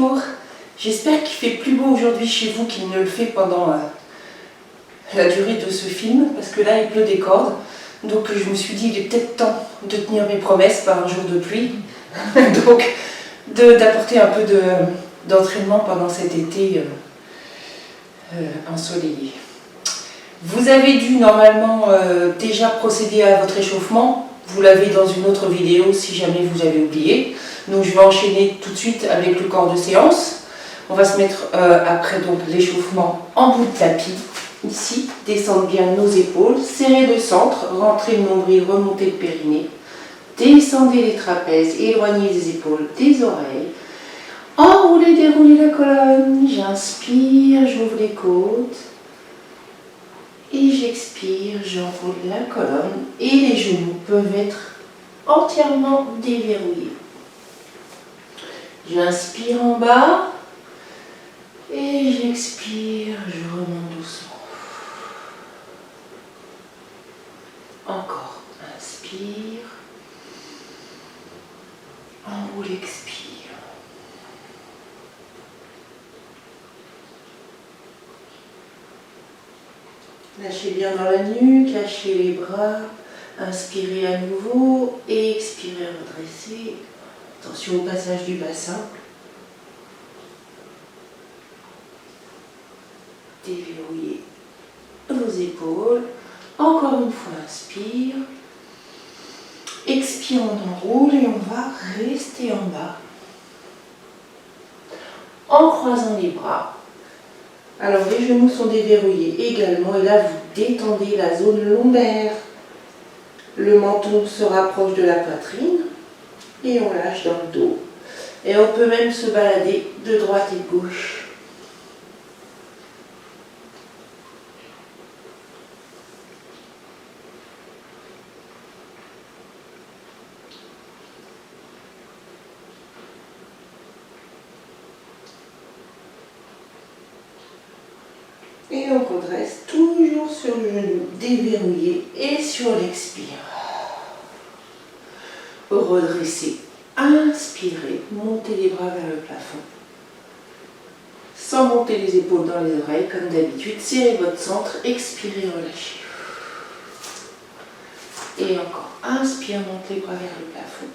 Bonjour, j'espère qu'il fait plus beau aujourd'hui chez vous qu'il ne le fait pendant la durée de ce film, parce que là il pleut des cordes, donc je me suis dit il est peut-être temps de tenir mes promesses par un jour de pluie, donc d'apporter un peu d'entraînement pendant cet été ensoleillé. Vous avez dû normalement déjà procéder à votre échauffement, vous l'avez dans une autre vidéo si jamais vous avez oublié. Donc je vais enchaîner tout de suite avec le corps de séance. On va se mettre après donc l'échauffement en bout de tapis. Ici, descendre bien nos épaules, serrer le centre, rentrer le nombril, remonter le périnée. Descendez les trapèzes, éloignez les épaules des oreilles. Enroulez, déroulez la colonne. J'inspire, j'ouvre les côtes. Et j'expire, j'enroule la colonne. Et les genoux peuvent être entièrement déverrouillés. J'inspire en bas et j'expire, je remonte doucement. Encore, inspire, enroule, expire. Lâchez bien dans la nuque, lâchez les bras, inspirez à nouveau et expirez, redressez. Attention au passage du bassin. Déverrouillez vos épaules. Encore une fois, inspire. Expire, on enroule et on va rester en bas. En croisant les bras. Alors les genoux sont déverrouillés également et là vous détendez la zone lombaire. Le menton se rapproche de la poitrine. Et on lâche dans le dos. Et on peut même se balader de droite et de gauche. Et on redresse toujours sur le genou déverrouillé et sur l'expire. Redressez. Inspirez, montez les bras vers le plafond. Sans monter les épaules dans les oreilles, comme d'habitude. Serrez votre centre, expirez, relâchez. Et encore, inspire, monte les bras vers le plafond.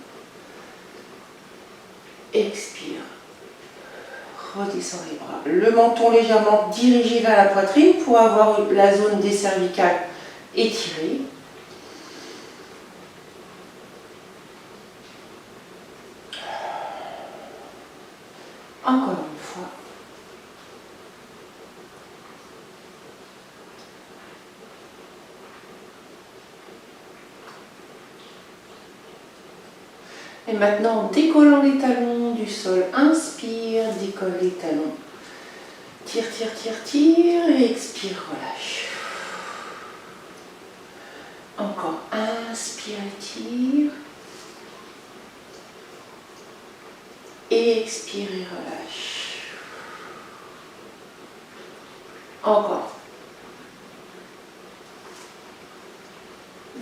Expire, redescend les bras. Le menton légèrement dirigé vers la poitrine pour avoir la zone des cervicales étirée. Encore une fois. Et maintenant, en décollant les talons du sol, inspire, décolle les talons. Tire, tire, tire, tire, et expire, relâche. Encore, inspire, tire. Et expire et relâche. Encore.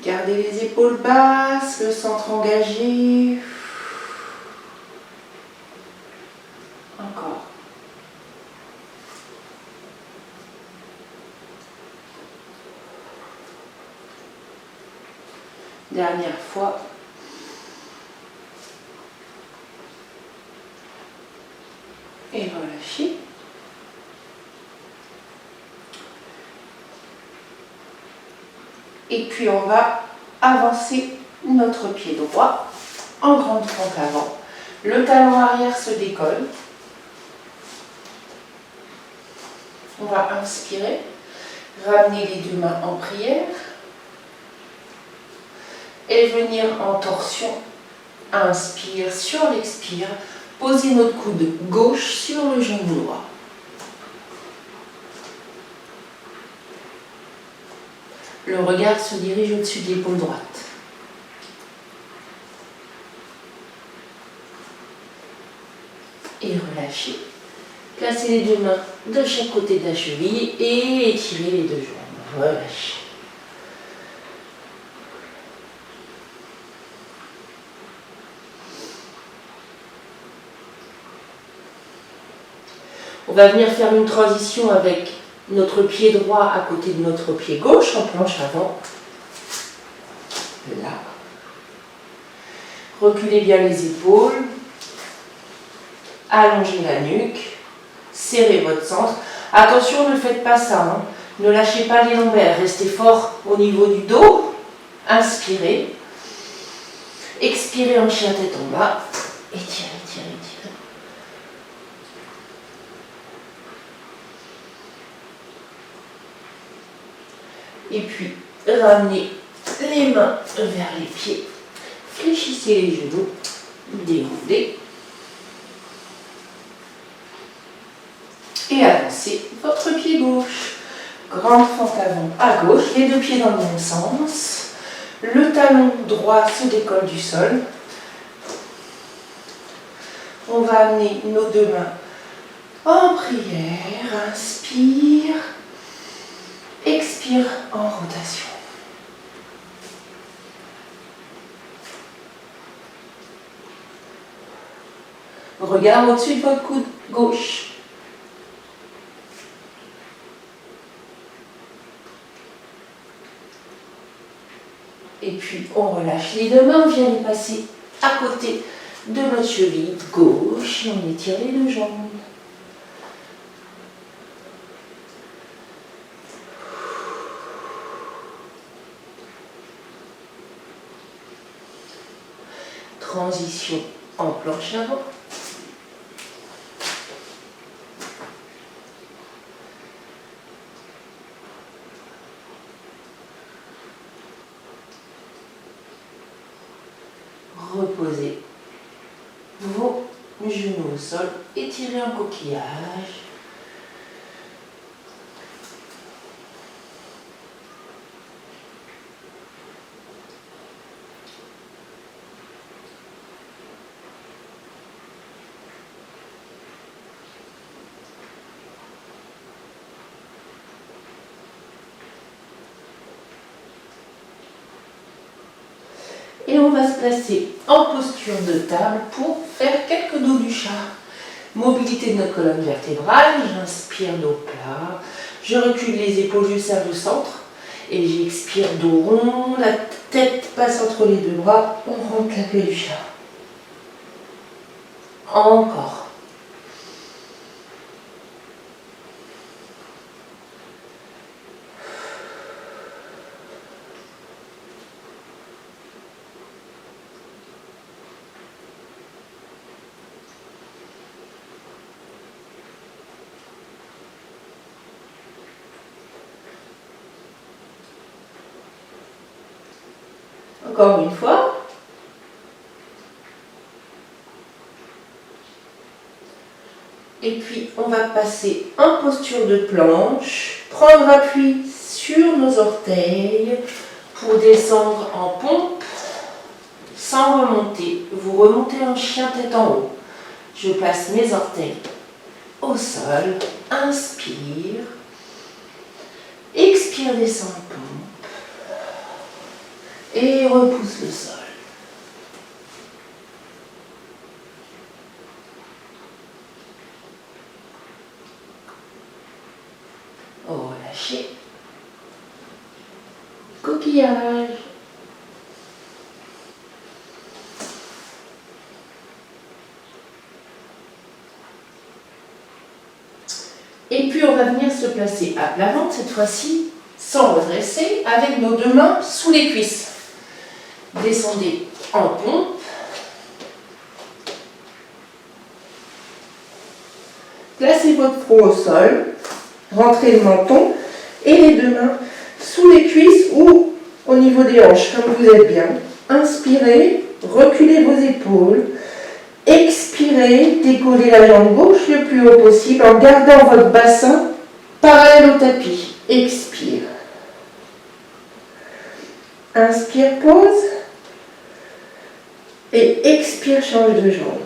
Gardez les épaules basses, le centre engagé. Encore. Dernière fois. Et relâchez. Et puis on va avancer notre pied droit en grande fente avant. Le talon arrière se décolle. On va inspirer, ramener les deux mains en prière et venir en torsion. Inspire sur l'expire. Posez notre coude gauche sur le genou droit. Le regard se dirige au-dessus de l'épaule droite. Et relâchez. Placez les deux mains de chaque côté de la cheville et étirez les deux jambes. Relâchez. On va venir faire une transition avec notre pied droit à côté de notre pied gauche en planche avant. Là. Reculez bien les épaules. Allongez la nuque. Serrez votre centre. Attention, ne faites pas ça. Hein. Ne lâchez pas les lombaires. Restez fort au niveau du dos. Inspirez. Expirez en chien tête en bas. Étirez, étirez, étirez. Et puis, ramenez les mains vers les pieds. Fléchissez les genoux. Déroulez. Et avancez votre pied gauche. Grande fente avant à gauche. Les deux pieds dans le même sens. Le talon droit se décolle du sol. On va amener nos deux mains en prière. Inspire. Expire en rotation. Regard au-dessus de votre coude gauche. Et puis on relâche les deux mains, on vient les passer à côté de notre cheville gauche et on étire les deux jambes. Transition en planche avant. Reposez vos genoux au sol, étirez un coquillage. Et on va se placer en posture de table pour faire quelques dos du chat. Mobilité de notre colonne vertébrale, j'inspire dos plat, je recule les épaules, je serre le centre et j'expire dos rond, la tête passe entre les deux bras, on rentre la queue du chat. Encore. Encore une fois. Et puis, on va passer en posture de planche, prendre appui sur nos orteils pour descendre en pompe sans remonter. Vous remontez en chien tête en haut. Je place mes orteils au sol. Inspire. Expire, descend en pompe. Et repousse le sol. Relâchez. Coquillage. Et puis on va venir se placer à plat ventre cette fois-ci, sans redresser, avec nos deux mains sous les cuisses. Descendez en pompe. Placez votre front au sol. Rentrez le menton et les deux mains sous les cuisses ou au niveau des hanches, comme vous êtes bien. Inspirez, reculez vos épaules. Expirez, décollez la jambe gauche le plus haut possible en gardant votre bassin parallèle au tapis. Expire. Inspire, pause. Et expire, change de jambe.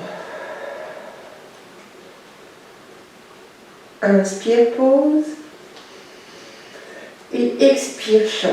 Inspire, pause. Et expire, change.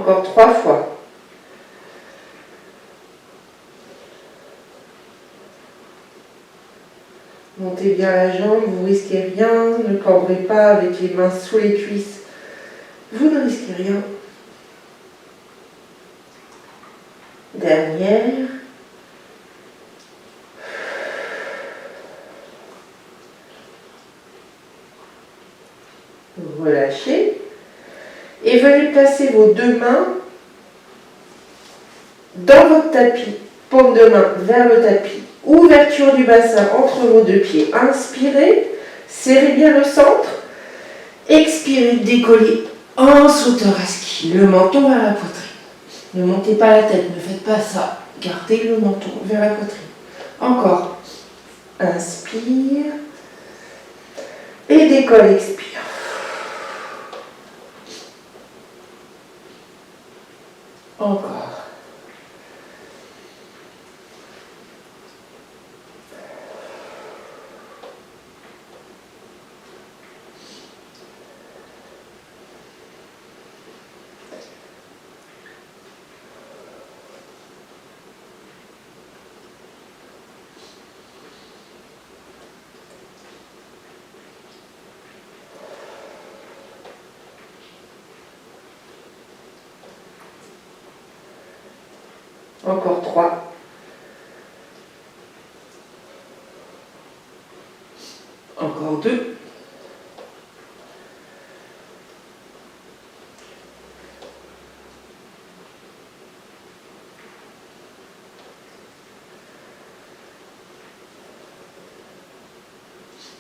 Encore 3 fois. Montez bien la jambe, vous ne risquez rien. Ne cambrez pas avec les mains sous les cuisses. Vous ne risquez rien. Dernière. Relâchez. Et venez placer vos 2 mains dans votre tapis. Paume de main vers le tapis. Ouverture du bassin entre vos 2 pieds. Inspirez. Serrez bien le centre. Expirez, décollez en sauteur à ski. Le menton vers la poitrine. Ne montez pas la tête, ne faites pas ça. Gardez le menton vers la poitrine. Encore. Inspire. Et décolle, expire. Encore. Encore 3. Encore 2.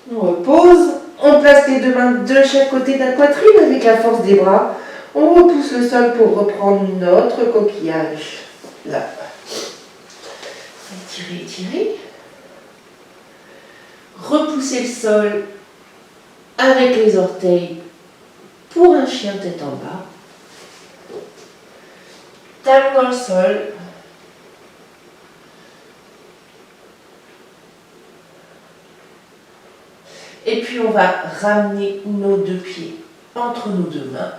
On repose. On place les 2 mains de chaque côté de la poitrine avec la force des bras. On repousse le sol pour reprendre notre coquillage. Là. Étirez, étirez. Repoussez le sol avec les orteils pour un chien tête en bas. Talon dans le sol. Et puis on va ramener nos 2 pieds entre nos 2 mains.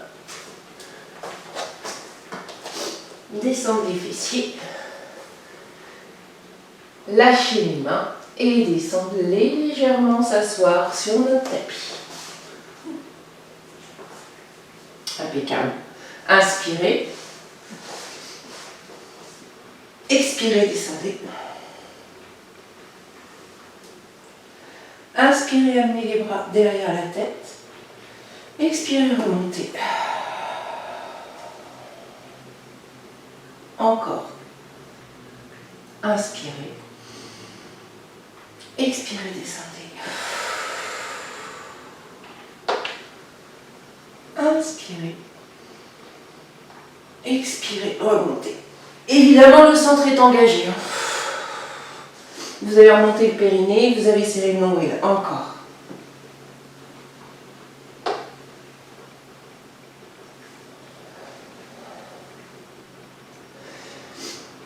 Descendre les fessiers. Lâcher les mains et descendre légèrement, s'asseoir sur notre tapis. Impeccable. Inspirez. Expirez, descendez. Inspirez, amenez les bras derrière la tête. Expirez, remontez. Encore. Inspirez. Expirez, descendez. Inspirez. Expirez, remontez. Évidemment, le centre est engagé. Vous avez remonté le périnée, vous avez serré le nombril. Encore.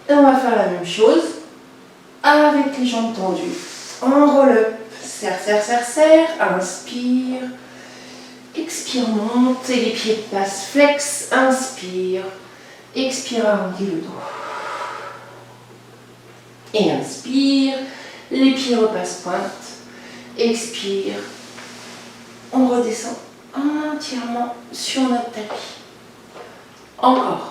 Et on va faire la même chose avec les jambes tendues. En roll-up. Serre, serre, serre, serre. Inspire. Expire, montez les pieds de passe. Flex. Inspire. Expire, arrondis le dos. Et inspire. Les pieds repassent pointe. Expire. On redescend entièrement sur notre tapis. Encore.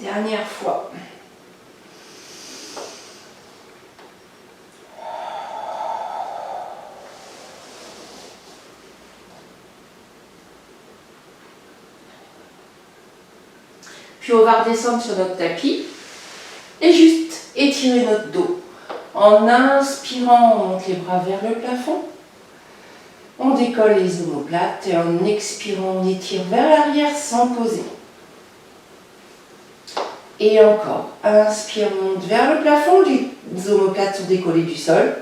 Dernière fois. Puis on va redescendre sur notre tapis et juste étirer notre dos En inspirant, on monte les bras vers le plafond. On décolle les omoplates et en expirant, on étire vers l'arrière sans poser. Et encore, inspire, monte vers le plafond, les omoplates sont décollées du sol.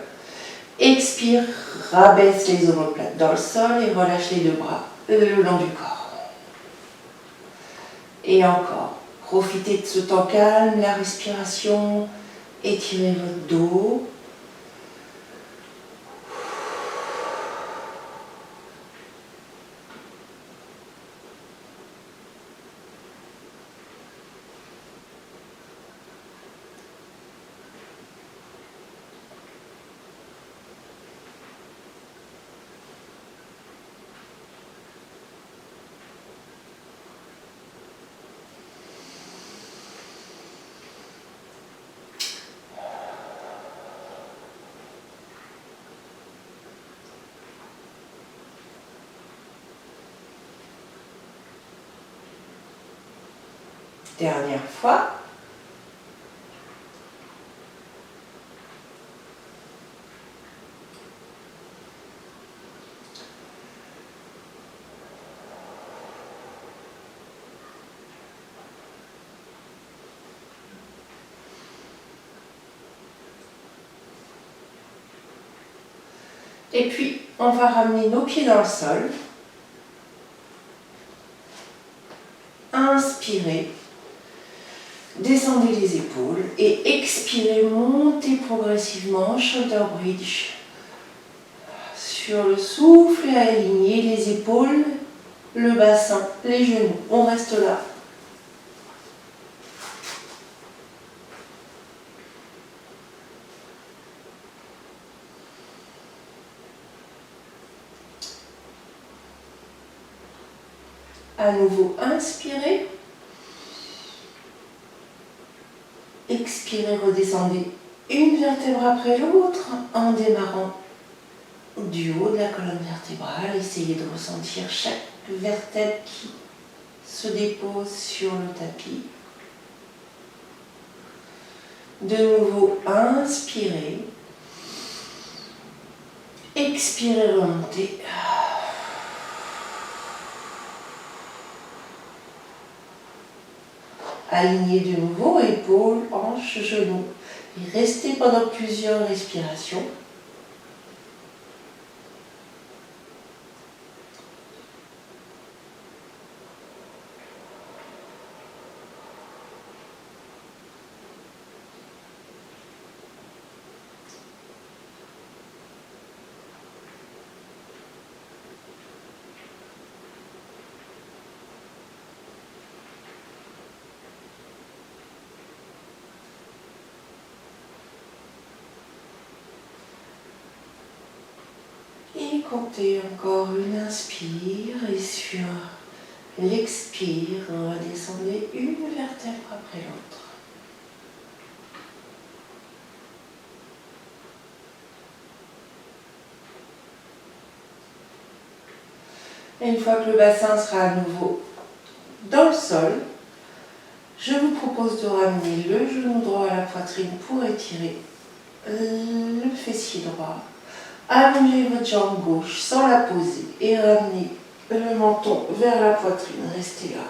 Expire, rabaisse les omoplates dans le sol et relâche les deux bras le long du corps. Et encore, profitez de ce temps calme, la respiration, étirez votre dos. Dernière fois. Et puis, on va ramener nos pieds dans le sol. Inspirez. Descendez les épaules et expirez, montez progressivement, shoulder bridge. Sur le souffle, alignez les épaules, le bassin, les genoux. On reste là. À nouveau, inspirez. Expirez, redescendez une vertèbre après l'autre en démarrant du haut de la colonne vertébrale. Essayez de ressentir chaque vertèbre qui se dépose sur le tapis. De nouveau, inspirez. Expirez, remontez. Alignez de nouveau, épaules, hanches, genoux. Et restez pendant plusieurs respirations. Et comptez encore une inspire et sur l'expire, redescendez une vertèbre après l'autre. Et une fois que le bassin sera à nouveau dans le sol, je vous propose de ramener le genou droit à la poitrine pour étirer le fessier droit. Allongez votre jambe gauche sans la poser et ramenez le menton vers la poitrine. Restez là.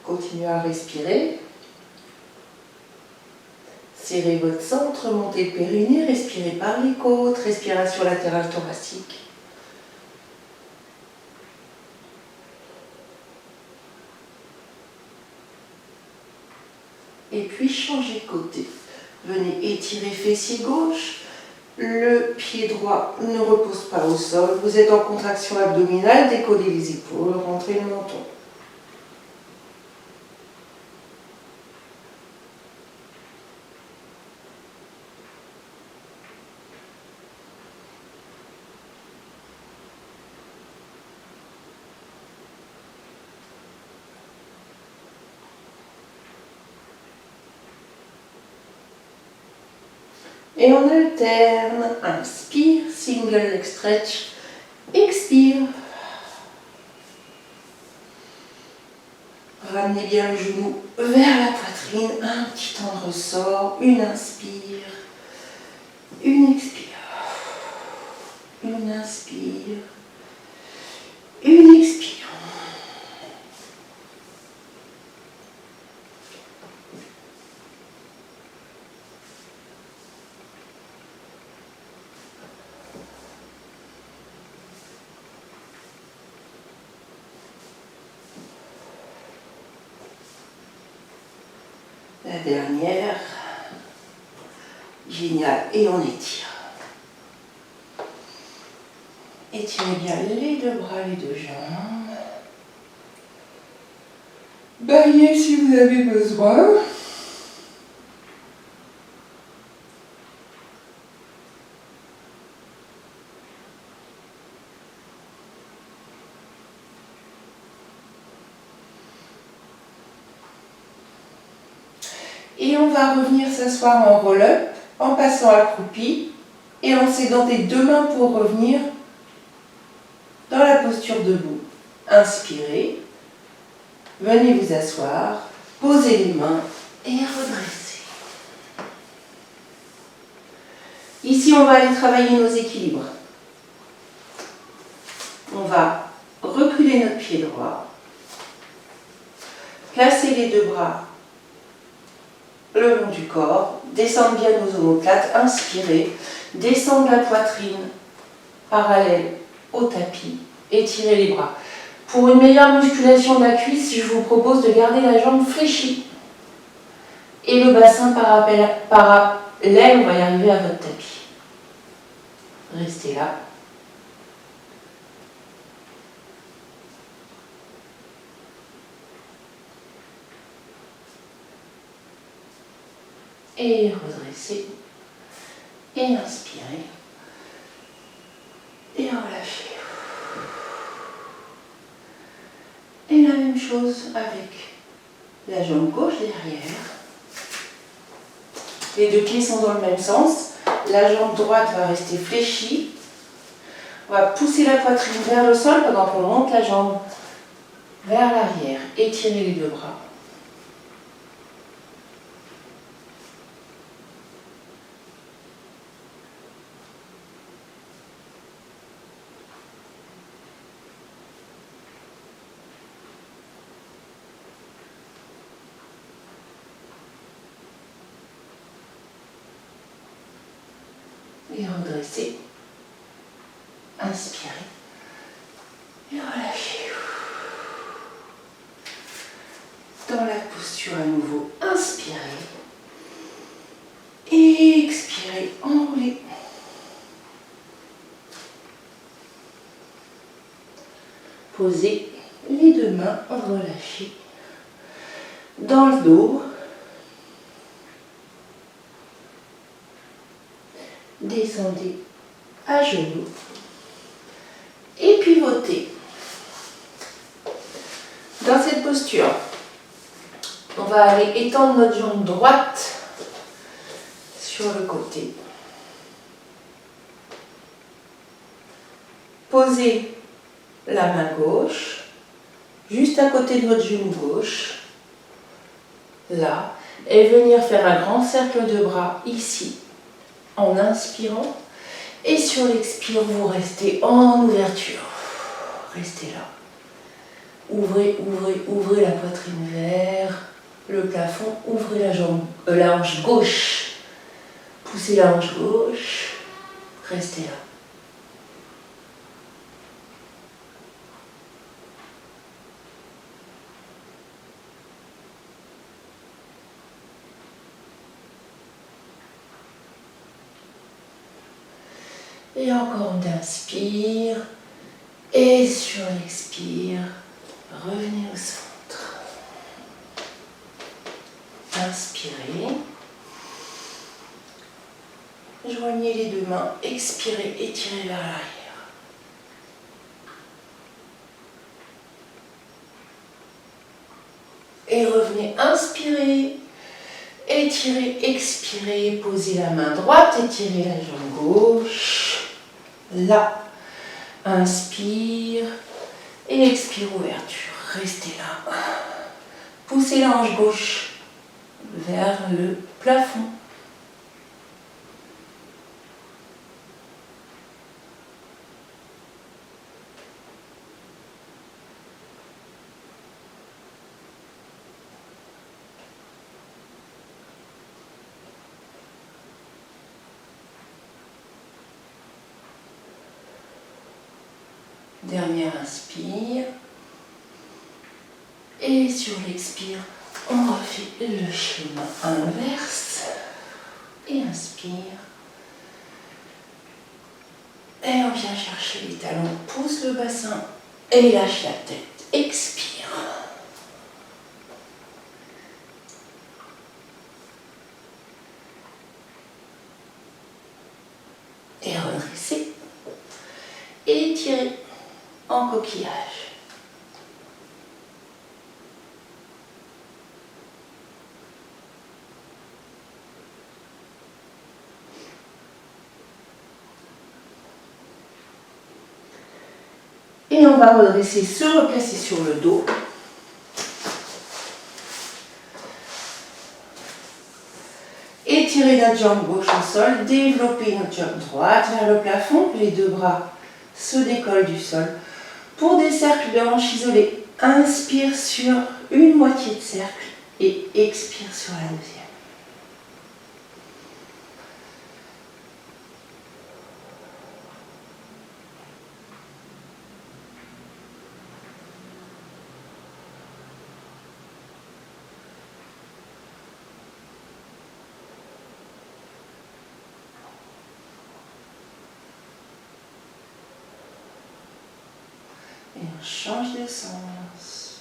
Continuez à respirer. Serrez votre centre, montez le périnée, respirez par les côtes, respiration latérale thoracique. Et puis changez de côté. Venez étirer fessier gauche. Le pied droit ne repose pas au sol. Vous êtes en contraction abdominale, décollez les épaules, rentrez le menton. Et on alterne, inspire, single leg stretch, Ramenez bien le genou vers la poitrine, un petit temps de ressort, une inspire, une expire, une inspire, une expire. La dernière. Génial. Et on étire. Étirez bien les deux bras, les deux jambes. Baillez si vous avez besoin. Et on va revenir s'asseoir en roll-up, en passant accroupi et en s'aidant des deux mains pour revenir dans la posture debout. Inspirez, venez vous asseoir, posez les mains et redressez. Ici, on va aller travailler nos équilibres. On va reculer notre pied droit, placer les deux bras le long du corps, descendre bien nos omoplates, inspirez, descendre la poitrine parallèle au tapis, étirez les bras. Pour une meilleure musculation de la cuisse, je vous propose de garder la jambe fléchie et le bassin parallèle, on va y arriver à votre tapis. Restez là. Et redressez, et inspirez, et relâchez. Et la même chose avec la jambe gauche derrière. Les deux pieds sont dans le même sens. La jambe droite va rester fléchie. On va pousser la poitrine vers le sol pendant qu'on monte la jambe vers l'arrière. Étirez les deux bras. Et redressez, inspirez et relâchez. Dans la posture à nouveau, inspirez et expirez, enroulez. Posez les deux mains, relâchez dans le dos. Descendez à genoux et pivotez. Dans cette posture, on va aller étendre notre jambe droite sur le côté. Posez la main gauche juste à côté de votre genou gauche, là, et venir faire un grand cercle de bras ici, en inspirant, et sur l'expire, vous restez en ouverture. Restez là. Ouvrez, ouvrez, ouvrez la poitrine vers le plafond. Ouvrez la hanche gauche. Poussez la hanche gauche. Restez là. Et encore on inspire. Et sur l'expire, revenez au centre. Inspirez. Joignez les deux mains. Expirez, étirez vers l'arrière. Et revenez, inspirez. Étirez, expirez. Posez la main droite, étirez la jambe gauche. Là, inspire et expire, ouverture. Restez là. Poussez la hanche gauche vers le plafond. Dernière inspire. Et sur l'expire, on refait le schéma inverse. Et inspire. Et on vient chercher les talons, pousse le bassin et lâche la tête. Expire. Et redressez. Étirez en coquillage. Et on va redresser, se replacer sur le dos. Étirer notre jambe gauche au sol, développer notre jambe droite vers le plafond. Les deux bras se décollent du sol. Pour des cercles de hanches isolés, inspire sur une moitié de cercle et expire sur la deuxième. Et on change de sens.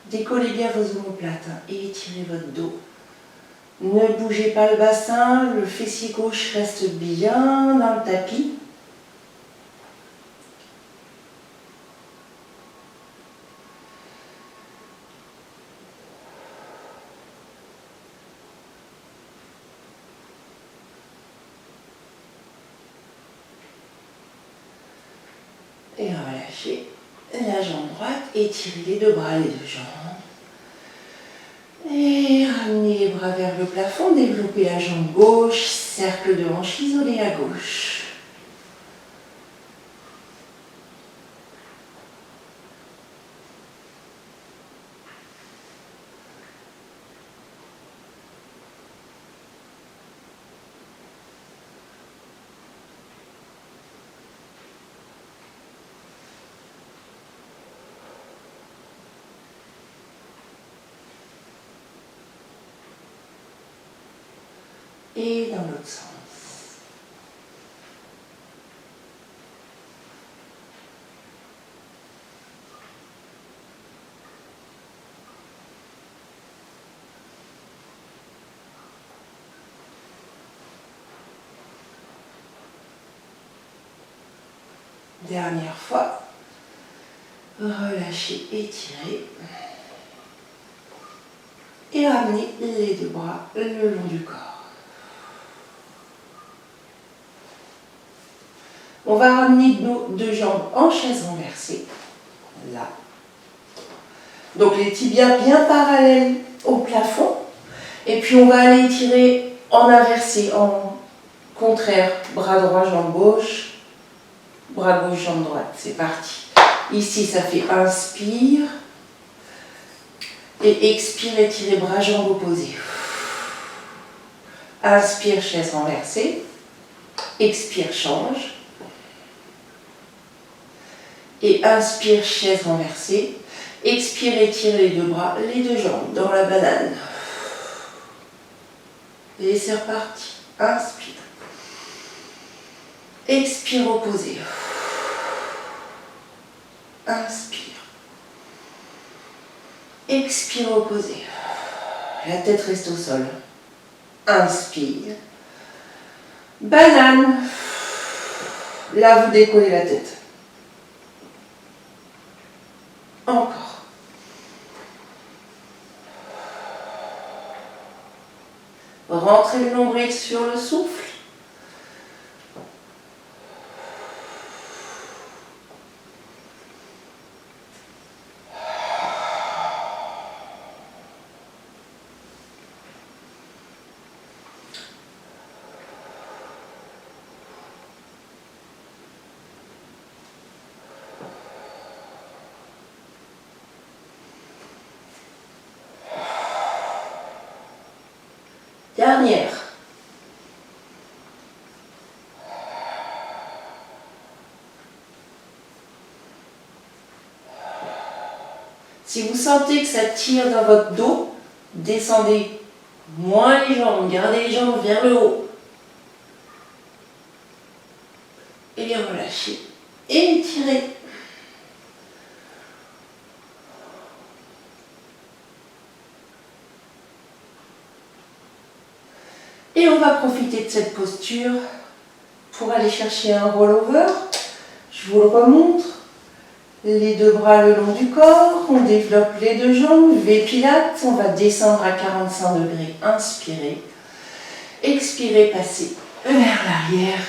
Décollez bien vos omoplates et étirez votre dos. Ne bougez pas le bassin, le fessier gauche reste bien dans le tapis. Et relâchez la jambe droite, étirez les deux bras, les deux jambes. Et ramenez les bras vers le plafond, développez la jambe gauche, cercle de hanche isolé à gauche. Et dans l'autre sens. Dernière fois. Relâchez, étirez. Et ramenez les deux bras le long du corps. On va ramener nos deux jambes en chaise renversée, là. Donc les tibias bien parallèles au plafond. Et puis on va aller étirer en inversé, en contraire. Bras droit, jambe gauche, bras gauche, jambe droite. C'est parti. Ici, ça fait inspire. Et expire, étirer bras, jambes opposées. Inspire, chaise renversée. Expire, change. Et inspire, chaise renversée. Expire, étire les deux bras, les deux jambes dans la banane. Et c'est reparti. Inspire. Expire, opposé. Inspire. Expire, opposé. La tête reste au sol. Inspire. Banane. Là, vous décollez la tête. Encore. Rentrez le nombril sur le souffle. Dernière. Si vous sentez que ça tire dans votre dos, descendez moins les jambes, gardez les jambes vers le haut. Et les relâchez. Et étirez. Et on va profiter de cette posture pour aller chercher un rollover. Je vous le remontre. Les deux bras le long du corps, on développe les deux jambes, V Pilates, on va descendre à 45 degrés, inspirez, expirez, passez vers l'arrière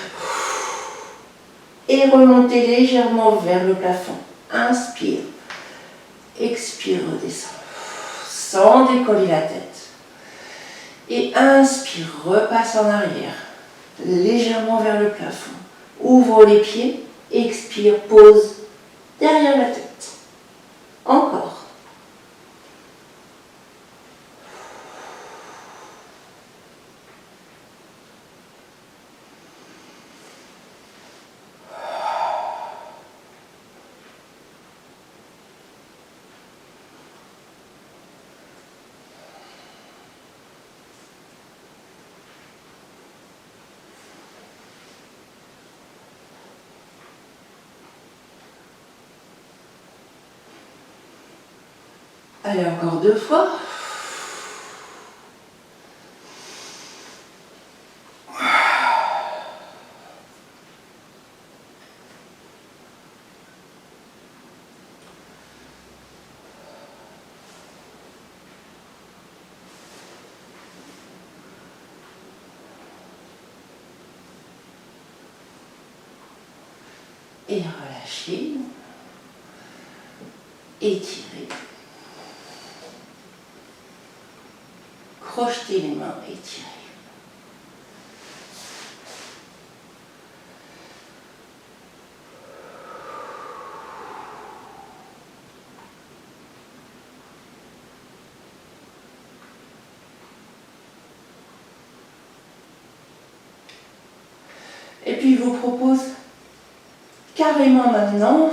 et remontez légèrement vers le plafond, inspire, expire, redescend, sans décoller la tête, et inspire, repasse en arrière, légèrement vers le plafond, ouvre les pieds, expire, pose, derrière la tête. Encore. Allez, encore 2 fois. Et relâchez. Étirez. Crochetez les mains, étirez. Et puis je vous propose carrément maintenant,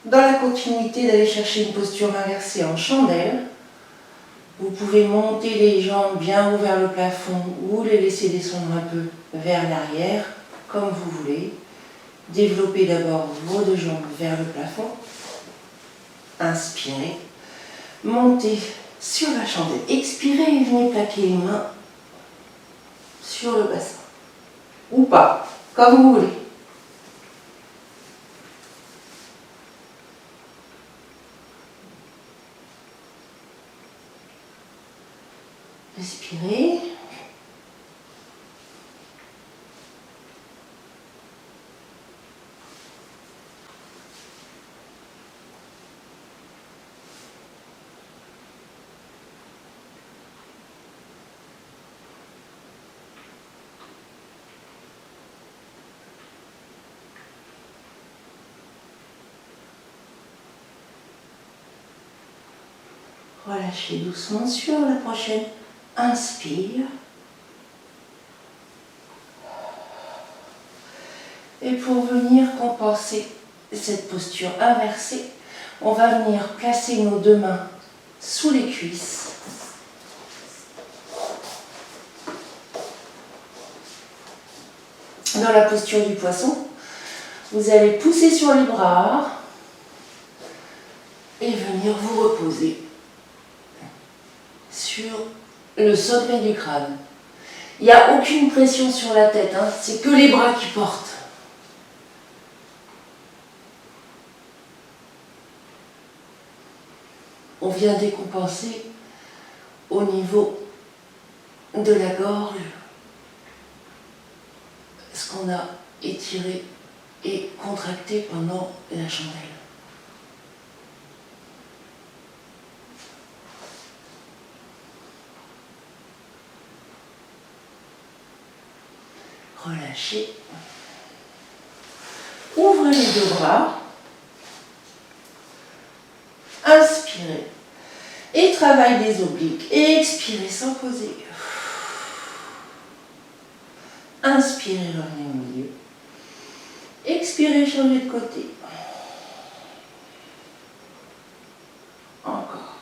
dans la continuité, d'aller chercher une posture inversée en chandelle. Vous pouvez monter les jambes bien haut vers le plafond ou les laisser descendre un peu vers l'arrière, comme vous voulez. Développez d'abord vos deux jambes vers le plafond. Inspirez. Montez sur la chandelle. Expirez et venez plaquer les mains sur le bassin. Ou pas, comme vous voulez. Respirez. Relâchez doucement sur la prochaine. Inspire. Et pour venir compenser cette posture inversée, on va venir placer nos deux mains sous les cuisses. Dans la posture du poisson, vous allez pousser sur les bras et venir vous reposer sur le sommet du crâne. Il n'y a aucune pression sur la tête, hein, c'est que les bras qui portent. On vient décompenser au niveau de la gorge ce qu'on a étiré et contracté pendant la chandelle. Relâchez. Ouvrez les deux bras. Inspirez. Et travail des obliques. Et expirez sans poser. Inspirez, revenez au milieu. Expirez, changez de côté. Encore.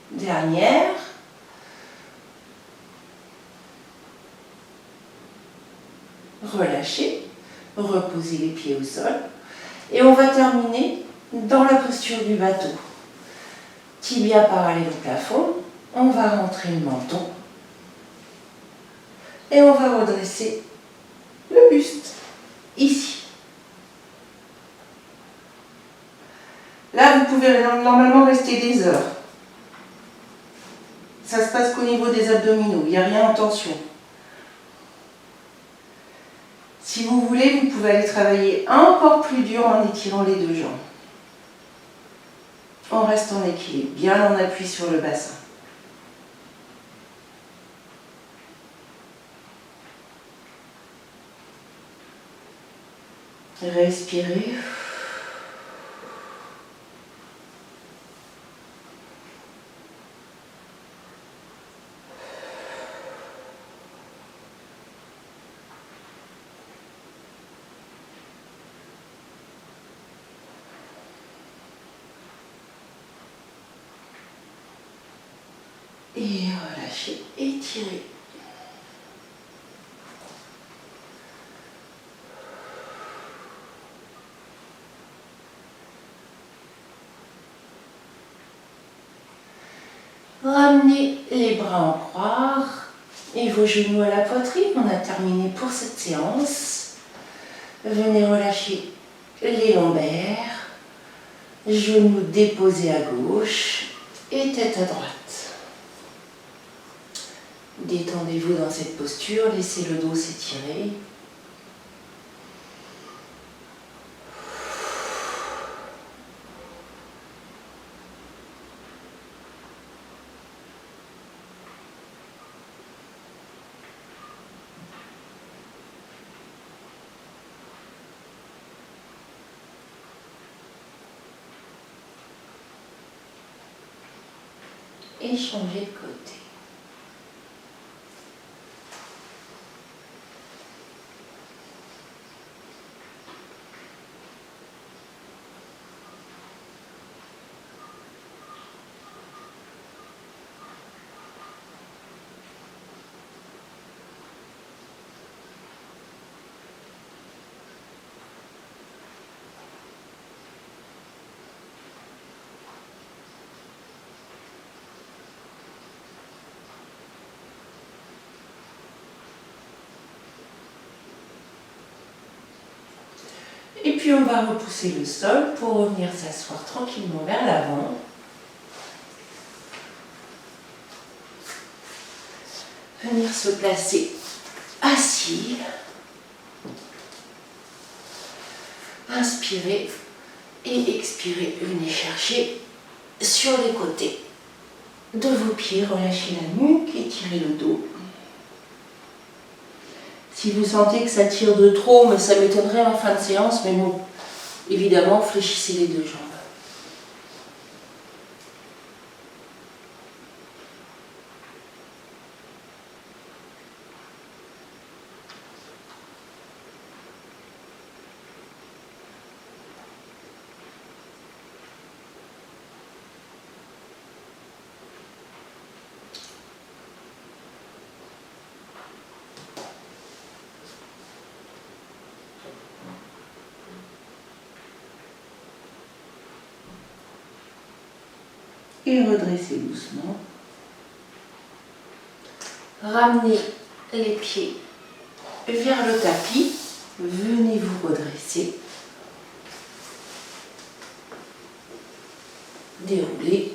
Dernière. Relâchez. Reposez les pieds au sol. Et on va terminer dans la posture du bateau. Tibia parallèle au plafond. On va rentrer le menton. Et on va redresser le buste. Ici. Là, vous pouvez normalement rester des heures. Ça se passe qu'au niveau des abdominaux, il n'y a rien en tension. Si vous voulez, vous pouvez aller travailler encore plus dur en étirant les deux jambes. On reste en équilibre, bien en appui sur le bassin. Respirez. Et relâchez, étirez. Ramenez les bras en croire et vos genoux à la poitrine. On a terminé pour cette séance. Venez relâcher les lombaires, genoux déposés à gauche et tête à droite. Détendez-vous dans cette posture, laissez le dos s'étirer. Et changez de côté. Et puis on va repousser le sol pour revenir s'asseoir tranquillement vers l'avant. Venir se placer assis. Inspirez et expirez. Venez chercher sur les côtés de vos pieds. Relâchez la nuque, étirez le dos. Si vous sentez que ça tire de trop, mais ça m'étonnerait en fin de séance, mais bon, évidemment, fléchissez les deux jambes. et redressez doucement. Ramenez les pieds Vers le tapis, venez vous redresser. Déroulez.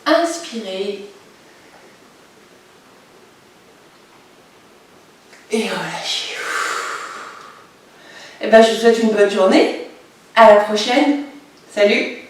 Inspirez. Et relâchez. Et ben, je vous souhaite une bonne journée. À la prochaine. Salut!